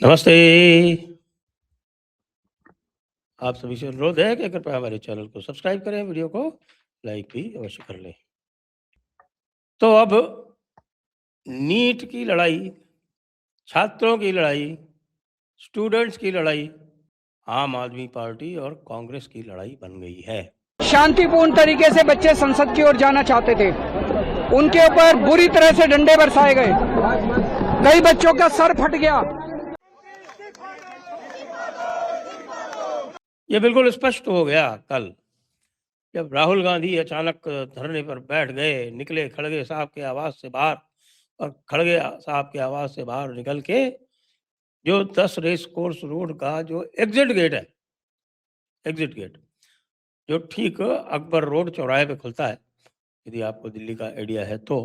नमस्ते। आप सभी से अनुरोध है कि कृपया हमारे चैनल को सब्सक्राइब करें, वीडियो को लाइक भी अवश्य कर लें। तो अब नीट की लड़ाई, छात्रों की लड़ाई, स्टूडेंट्स की लड़ाई, आम आदमी पार्टी और कांग्रेस की लड़ाई बन गई है। शांतिपूर्ण तरीके से बच्चे संसद की ओर जाना चाहते थे, उनके ऊपर बुरी तरह से डंडे बरसाए गए, कई बच्चों का सर फट गया। ये बिल्कुल स्पष्ट हो गया कल जब राहुल गांधी अचानक धरने पर बैठ गए, निकले खड़गे साहब के आवास से बाहर, और खड़गे साहब के आवास से बाहर निकल के जो 10 रेस कोर्स रोड का जो एग्जिट गेट है, एग्जिट गेट जो ठीक अकबर रोड चौराहे पे खुलता है, यदि आपको दिल्ली का आइडिया है तो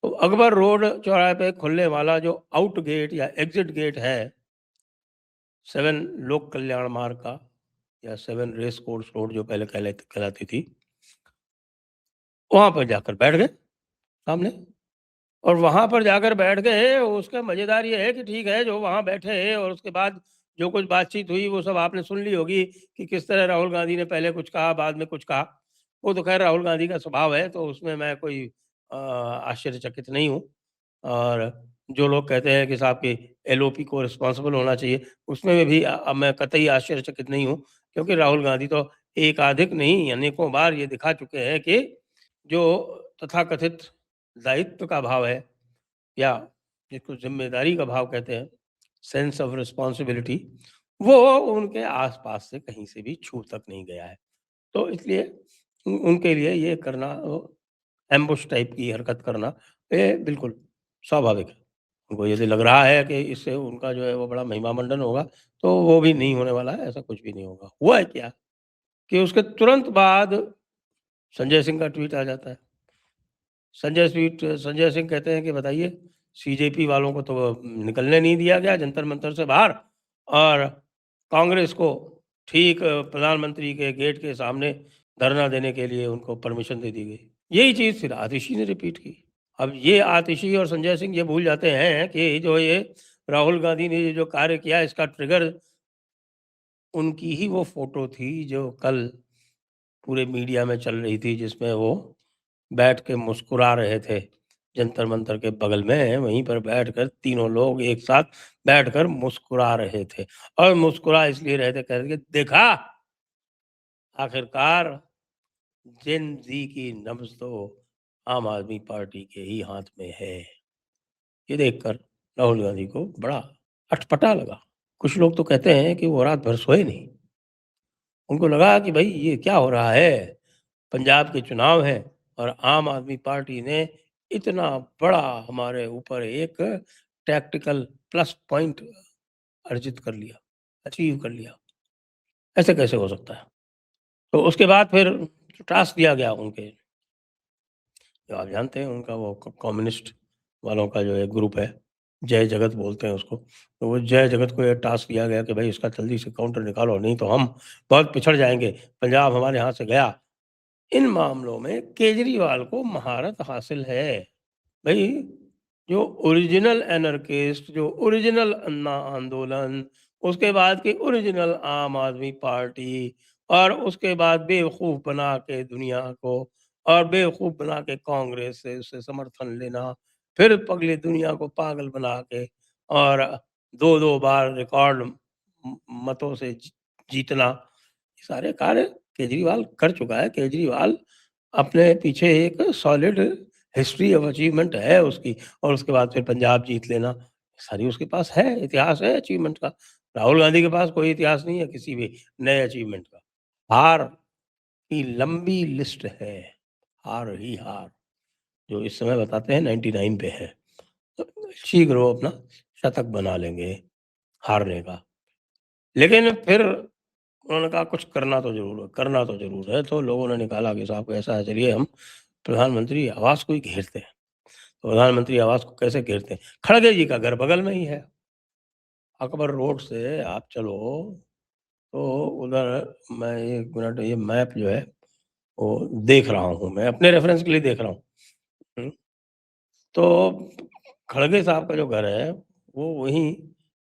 अकबर रोड चौराहे पे खुलने वाला जो आउट गेट या एग्जिट गेट है 7 लोक कल्याण मार्ग का या 7 रेस कोर्स रोड जो पहले कहलाती थी, वहां पर जाकर बैठ गए सामने। और वहां पर जाकर बैठ गए, उसका मजेदार ये है कि ठीक है, जो वहां बैठे और उसके बाद जो कुछ बातचीत हुई वो सब आपने सुन ली होगी कि किस तरह राहुल गांधी ने पहले कुछ कहा, बाद में कुछ कहा। वो तो खैर राहुल गांधी का स्वभाव है, तो उसमें मैं कोई आश्चर्यचकित नहीं हूँ। और जो लोग कहते हैं कि साहब की एलओपी को रिस्पॉन्सिबल होना चाहिए, उसमें भी मैं कतई आश्चर्यचकित नहीं हूँ, क्योंकि राहुल गांधी तो एकाधिक नहीं अनेकों बार ये दिखा चुके हैं कि जो तथाकथित दायित्व का भाव है, या जिसको जिम्मेदारी का भाव कहते हैं, सेंस ऑफ रिस्पॉन्सिबिलिटी, वो उनके आसपास से कहीं से भी छू तक नहीं गया है। तो इसलिए उनके लिए ये करना, एम्बुश टाइप की हरकत करना, ये बिल्कुल स्वाभाविक है। उनको यदि लग रहा है कि इससे उनका जो है वो बड़ा महिमा मंडन होगा, तो वो भी नहीं होने वाला है, ऐसा कुछ भी नहीं होगा। हुआ है क्या कि उसके तुरंत बाद संजय सिंह का ट्वीट आ जाता है। संजय सिंह कहते हैं कि बताइए, सीजेपी वालों को तो निकलने नहीं दिया गया जंतर मंतर से बाहर, और कांग्रेस को ठीक प्रधानमंत्री के गेट के सामने धरना देने के लिए उनको परमिशन दे दी गई। यही चीज फिर आतिशी ने रिपीट की। अब ये आतिशी और संजय सिंह ये भूल जाते हैं कि जो ये राहुल गांधी ने ये जो कार्य किया, इसका ट्रिगर उनकी ही वो फोटो थी जो कल पूरे मीडिया में चल रही थी, जिसमें वो बैठ के मुस्कुरा रहे थे जंतर मंतर के बगल में। वहीं पर बैठकर तीनों लोग एक साथ बैठकर मुस्कुरा रहे थे, और मुस्कुरा इसलिए रहे थे, कह रहे थे देखा, आखिरकार जेन जी की नब्ज तो आम आदमी पार्टी के ही हाथ में है। ये देखकर राहुल गांधी को बड़ा अटपटा लगा। कुछ लोग तो कहते हैं कि वो रात भर सोए नहीं। उनको लगा कि भाई ये क्या हो रहा है, पंजाब के चुनाव हैं और आम आदमी पार्टी ने इतना बड़ा हमारे ऊपर एक टैक्टिकल प्लस पॉइंट अर्जित कर लिया, अचीव कर लिया। ऐसे कैसे हो सकता है? तो उसके बाद फिर टास्क दिया गया उनके, जो आप जानते हैं उनका वो कम्युनिस्ट वालों का जो एक ग्रुप है, जय जगत बोलते हैं उसको। तो वो जय जगत को ये टास्क दिया गया कि भाई इसका जल्दी से काउंटर निकालो, नहीं तो हम बहुत पिछड़ जाएंगे, पंजाब हमारे हाथ से गया। इन मामलों में केजरीवाल को महारत हासिल है। भई, जो ओरिजिनल एनर्किस्ट, जो ओरिजिनल अन्ना आंदोलन, उसके बाद की ओरिजिनल आम आदमी पार्टी, और उसके बाद बेवकूफ़ बना के दुनिया को, और बेवकूफ़ बना के कांग्रेस से उससे समर्थन लेना, फिर पगली दुनिया को पागल बना के, और 2-2 बार रिकॉर्ड मतों से जीतना, ये सारे कार्य केजरीवाल कर चुका है। केजरीवाल अपने पीछे एक सॉलिड हिस्ट्री ऑफ अचीवमेंट है उसकी, और उसके बाद फिर पंजाब जीत लेना, सारी उसके पास है, इतिहास है अचीवमेंट का। राहुल गांधी के पास कोई इतिहास नहीं है किसी भी नए अचीवमेंट का। हार की लंबी लिस्ट है, हार ही हार, जो इस समय बताते हैं 99 पे है। तो शीघ्र वो अपना शतक बना लेंगे हारने का। लेकिन फिर उन्होंने कहा कुछ करना तो ज़रूर है, करना तो ज़रूर है। तो लोगों ने निकाला कि साहब ऐसा है, चलिए हम प्रधानमंत्री आवास को ही घेरते हैं। तो प्रधानमंत्री आवास को कैसे घेरते हैं? खड़गे जी का घर बगल में ही है। अकबर रोड से आप चलो तो उधर, मैं 1 मिनट, ये मैप जो है वो देख रहा हूँ, मैं अपने रेफ़रेंस के लिए देख रहा हूँ। हुँ, तो खड़गे साहब का जो घर है वो वहीं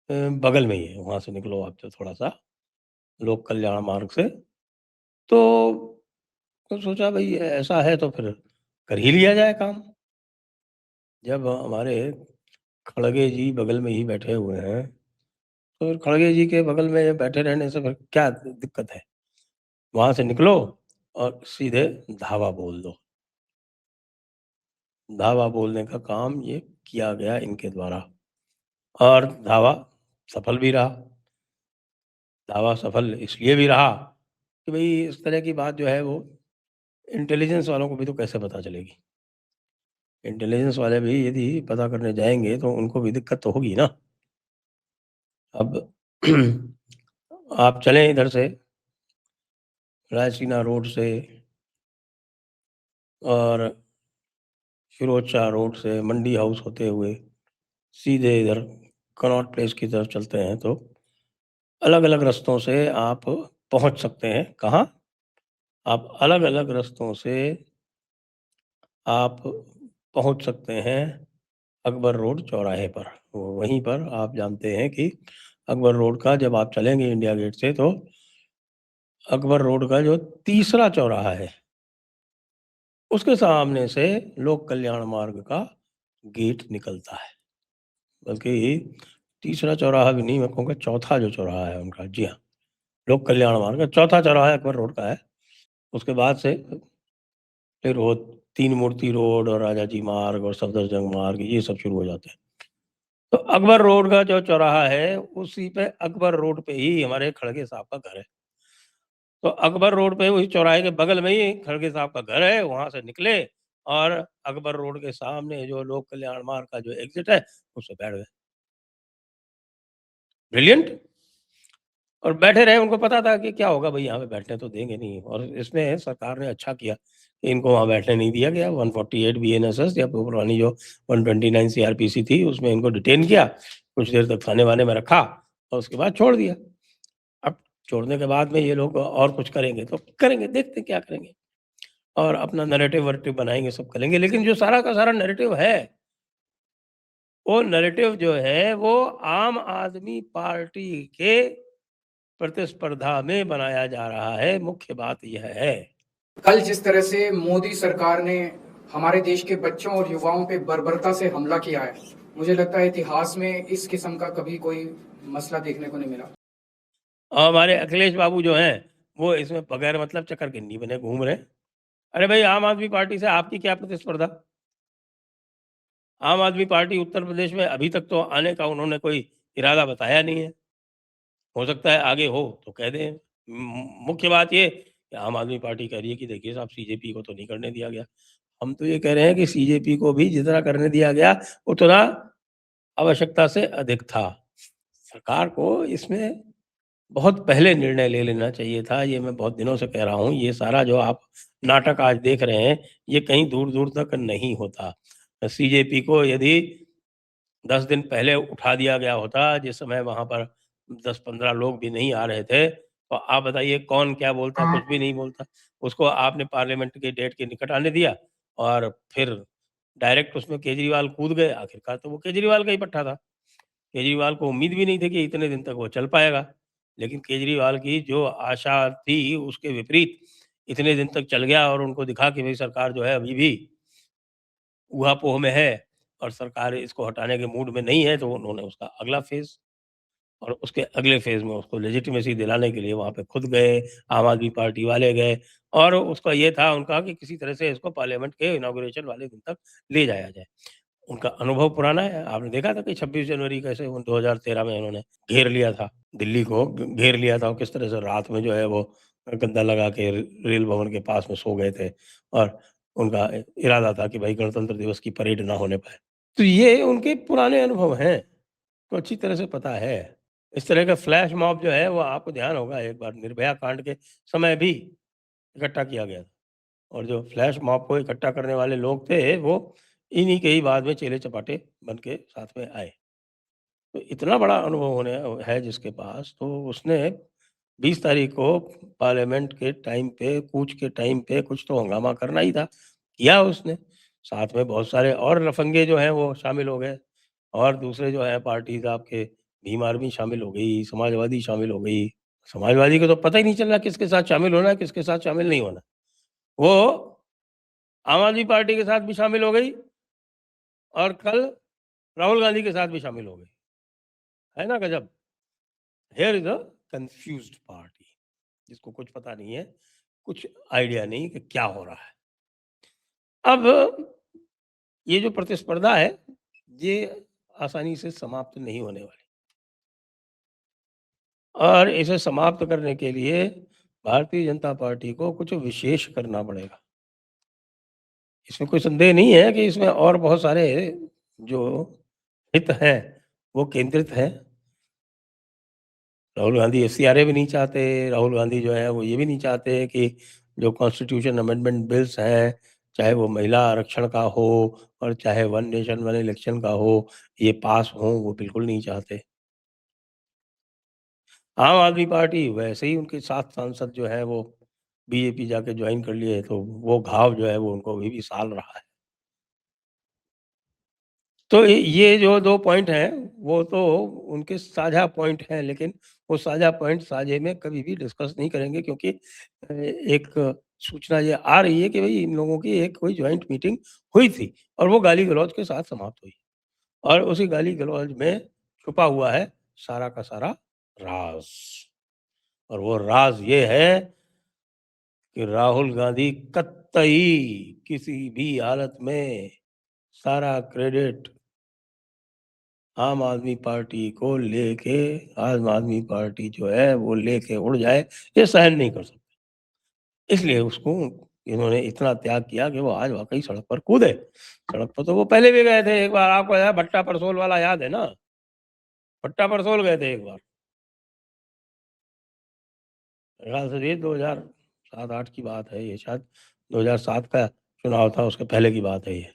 बगल में ही है, वहाँ से निकलो आप जो थोड़ा-सा लोक कल्याण मार्ग से। तो सोचा भई ऐसा है तो फिर कर ही लिया जाए काम। जब हमारे खड़गे जी बगल में ही बैठे हुए हैं, तो फिर खड़गे जी के बगल में बैठे रहने से फिर क्या दिक्कत है? वहाँ से निकलो और सीधे धावा बोल दो। धावा बोलने का काम ये किया गया इनके द्वारा और धावा सफल भी रहा। धावा सफल इसलिए भी रहा कि भई इस तरह की बात जो है वो इंटेलिजेंस वालों को भी तो कैसे पता चलेगी? इंटेलिजेंस वाले भी यदि पता करने जाएँगे तो उनको भी दिक्कत तो होगी ना। अब आप चलें इधर से रायसीना रोड से और फिरोज शाह रोड से मंडी हाउस होते हुए सीधे इधर कनॉट प्लेस की तरफ चलते हैं तो अलग-अलग रास्तों से आप पहुँच सकते हैं। कहाँ? आप अलग-अलग रास्तों से आप पहुँच सकते हैं अकबर रोड चौराहे पर। वहीं पर आप जानते हैं कि अकबर रोड का जब आप चलेंगे इंडिया गेट से तो अकबर रोड का जो तीसरा चौराहा है, उसके सामने से लोक कल्याण मार्ग का गेट निकलता है। बल्कि तीसरा चौराहा भी नहीं, मैं कहूँगा चौथा जो चौराहा है उनका। जी हाँ, लोक कल्याण मार्ग का चौथा चौराहा अकबर रोड का है। उसके बाद से फिर वो तीन मूर्ति रोड और राजा जी मार्ग और सफदरजंग मार्ग ये सब शुरू हो जाते हैं। तो अकबर रोड का जो चौराहा है, उसी पे अकबर रोड पे ही हमारे खड़गे साहब का घर है। तो अकबर रोड पे वही चौराहे के बगल में ही खड़गे साहब का घर है, वहाँ से निकले और अकबर रोड के सामने जो लोक कल्याण मार्ग का जो एग्ज़िट है, उससे बैठ गए। ब्रिलियंट! और बैठे रहे, उनको पता था कि क्या होगा भई यहाँ पे बैठने तो देंगे नहीं और इसमें सरकार ने अच्छा किया, कि इनको वहाँ बैठने नहीं दिया गया। 148 बीएनएसएस या पुरानी जो 129 सीआरपीसी थी, उसमें इनको डिटेन किया, कुछ देर तक थाने-वाने में रखा और उसके बाद छोड़ दिया। अब छोड़ने के बाद में ये लोग और कुछ करेंगे तो करेंगे, देखते हैं क्या करेंगे और अपना नैरेटिव-वैरेटिव बनाएँगे, सब करेंगे। लेकिन जो सारा का सारा नैरेटिव है, वो नैरेटिव जो है वो आम आदमी पार्टी के प्रतिस्पर्धा में बनाया जा रहा है, मुख्य बात यह है। कल जिस तरह से मोदी सरकार ने हमारे देश के बच्चों और युवाओं पे बर्बरता से हमला किया है, मुझे लगता है इतिहास में इस किस्म का कभी कोई मसला देखने को नहीं मिला। और हमारे अखिलेश बाबू जो हैं, वो इसमें बगैर मतलब चक्करगिन्नी बने घूम रहे हैं। अरे भाई, आम आदमी पार्टी से आपकी क्या प्रतिस्पर्धा? आम आदमी पार्टी उत्तर प्रदेश में अभी तक तो आने का उन्होंने कोई इरादा बताया नहीं है। हो सकता है आगे हो तो कह दें। मुख्य बात ये कि आम आदमी पार्टी कह रही है कि देखिए साहब, सीजेपी को तो नहीं करने दिया गया। हम तो ये कह रहे हैं कि सीजेपी को भी जितना करने दिया गया, उतना आवश्यकता से अधिक था। सरकार को इसमें बहुत पहले निर्णय ले लेना चाहिए था। ये मैं बहुत दिनों से कह रहा हूँ। ये सारा जो आप नाटक आज देख रहे हैं, ये कहीं दूर-दूर तक नहीं होता। सीजेपी को यदि 10 दिन पहले उठा दिया गया होता, जिस समय वहाँ पर 10-15 लोग भी नहीं आ रहे थे, तो आप बताइए कौन क्या बोलता? कुछ भी नहीं बोलता। उसको आपने पार्लियामेंट के डेट के निकट आने दिया और फिर डायरेक्ट उसमें केजरीवाल कूद गए। आखिरकार तो वो केजरीवाल का ही पट्टा था। केजरीवाल को उम्मीद भी नहीं थी कि इतने दिन तक वो चल पाएगा। लेकिन केजरीवाल की जो आशा थी, उसके विपरीत इतने दिन तक चल गया और उनको दिखा कि भई सरकार जो है अभी भी ऊहा-पोह में है और सरकार इसको हटाने के मूड में नहीं है, तो उन्होंने उसका अगला फ़ेज़ और उसके अगले फ़ेज़ में उसको लेजिटिमेसी दिलाने के लिए वहाँ पे खुद गए, आम आदमी पार्टी वाले गए और उसका ये था उनका कि किसी तरह से इसको पार्लियामेंट के इनॉग्रेशन वाले दिन तक ले जाया जाए। उनका अनुभव पुराना है, आपने देखा था कि 26 जनवरी कैसे वो 2013 में उन्होंने घेर लिया था, दिल्ली को घेर लिया था और किस तरह से रात में जो है वो गद्दा लगा के रेल भवन के पास में सो गए थे और उनका इरादा था कि भाई गणतंत्र दिवस की परेड ना होने पाए। तो ये उनके पुराने अनुभव हैं, तो अच्छी तरह से पता है। इस तरह का फ्लैश मॉब जो है वो आपको ध्यान होगा, एक बार निर्भया कांड के समय भी इकट्ठा किया गया था और जो फ्लैश मॉब को इकट्ठा करने वाले लोग थे, वो इन्हीं के ही बाद में चेले-चपाटे बन के साथ में आए। तो इतना बड़ा अनुभव होने है जिसके पास, तो उसने 20 तारीख को पार्लियामेंट के टाइम पे, कूच के टाइम पे कुछ तो हंगामा करना ही था, किया उसने। साथ में बहुत सारे और लफंगे जो हैं वो शामिल हो गए और दूसरे जो हैं पार्टीज़ आपके भीम आर्मी शामिल हो गई, समाजवादी शामिल हो गई। समाजवादी को तो पता ही नहीं चल रहा किसके साथ शामिल होना है, किसके साथ शामिल नहीं होना। वो आम आदमी पार्टी के साथ भी शामिल हो गई और कल राहुल गांधी के साथ भी शामिल हो गई। है ना गजब। Here is a confused party, जिसको कुछ पता नहीं है, कुछ आइडिया नहीं कि क्या हो रहा है। अब ये जो प्रतिस्पर्धा है, ये आसानी से समाप्त नहीं होने वाली और इसे समाप्त करने के लिए भारतीय जनता पार्टी को कुछ विशेष करना पड़ेगा। इसमें कोई संदेह नहीं है कि इसमें और बहुत सारे जो हित हैं, वो केंद्रित हैं। राहुल गांधी एफसीआरए भी नहीं चाहते, राहुल गांधी जो है वो ये भी नहीं चाहते कि जो कॉन्स्टिट्यूशन अमेंडमेंट बिल्स हैं, चाहे वो महिला आरक्षण का हो और चाहे वन नेशन वन इलेक्शन का हो, ये पास हो, वो बिल्कुल नहीं चाहते। आम आदमी पार्टी वैसे ही उनके 7 सांसद जो हैं वो बीजेपी जाके ज्वाइन कर लिए, तो वो घाव जो है वो उनको अभी भी साल रहा है। तो ये जो 2 पॉइंट हैं, वो तो उनके साझा पॉइंट हैं, लेकिन वो साझा पॉइंट साझे में कभी भी डिस्कस नहीं करेंगे, क्योंकि एक सूचना ये आ रही है कि भई इन लोगों की एक कोई जॉइंट मीटिंग हुई थी और वो गाली-गलौज के साथ समाप्त हुई और उसी गाली-गलौज में छुपा हुआ है सारा का सारा राज़। और वो राज़ ये है कि राहुल गांधी कतई किसी भी हालत में सारा क्रेडिट आम आदमी पार्टी को लेके, आम आदमी पार्टी जो है वो लेके उड़ जाए, ये सहन नहीं कर सकते। इसलिए उसको इन्होंने इतना त्याग किया कि वो आज वाक़ई सड़क पर कूदे। सड़क पर तो वो पहले भी गए थे एक बार, आपको याद भट्टा परसोल वाला याद है ना? भट्टा परसोल गए थे एक बार। मेरे ख्याल से ये 2007-8 की बात है ये, शायद 2007 का चुनाव था, उसके पहले की बात है ये।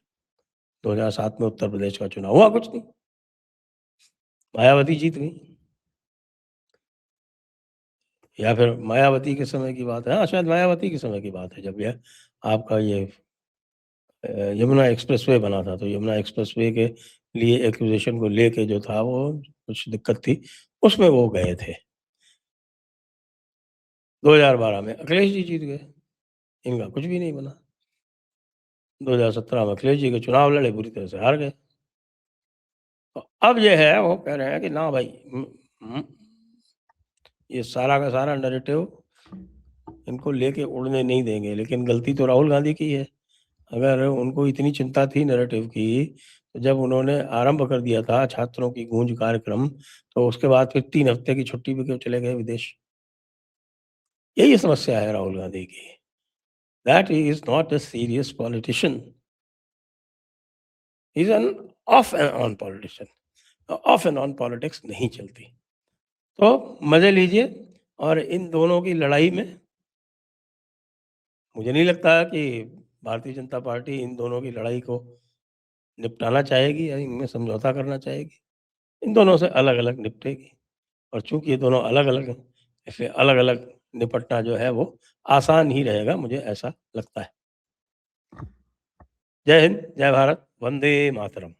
2007 में उत्तर प्रदेश का चुनाव हुआ कुछ नहीं, मायावती जीत गईं। या फिर मायावती के समय की बात है, हाँ, शायद मायावती के समय की बात है, जब ये आपका ये यमुना एक्सप्रेसवे बना था, तो यमुना एक्सप्रेसवे के लिए एक्विजिशन को लेके जो था वो कुछ दिक्कत थी, उसमें वो गए थे। 2012 में अखिलेश जी जीत गए, इनका कुछ भी नहीं बना। 2017 में अखिलेश जी के चुनाव लड़े, बुरी तरह से हार गए। तो अब ये है, वो कह रहे हैं कि ना भाई, उम, ये सारा का सारा नैरेटिव इनको लेके उड़ने नहीं देंगे, लेकिन गलती तो राहुल गांधी की है। अगर उनको इतनी चिंता थी नैरेटिव की, तो जब उन्होंने आरंभ कर दिया था छात्रों की गूंज कार्यक्रम, तो उसके बाद फिर 3 हफ्ते की छुट्टी पे क्यों चले गए विदेश? यही समस्या है राहुल गांधी की। That he is not a serious politician, he is an of and on politician. Of and on politics नहीं चलती। तो मज़े लीजिए और इन दोनों की लड़ाई में मुझे नहीं लगता कि भारतीय जनता पार्टी इन दोनों की लड़ाई को निपटाना चाहेगी या इनमें समझौता करना चाहेगी। इन दोनों से अलग-अलग निपटेगी और चूँकि ये दोनों अलग-अलग हैं, इसलिए अलग-अलग निपटना जो है वो आसान ही रहेगा, मुझे ऐसा लगता है। जय हिंद, जय भारत, वंदे मातरम।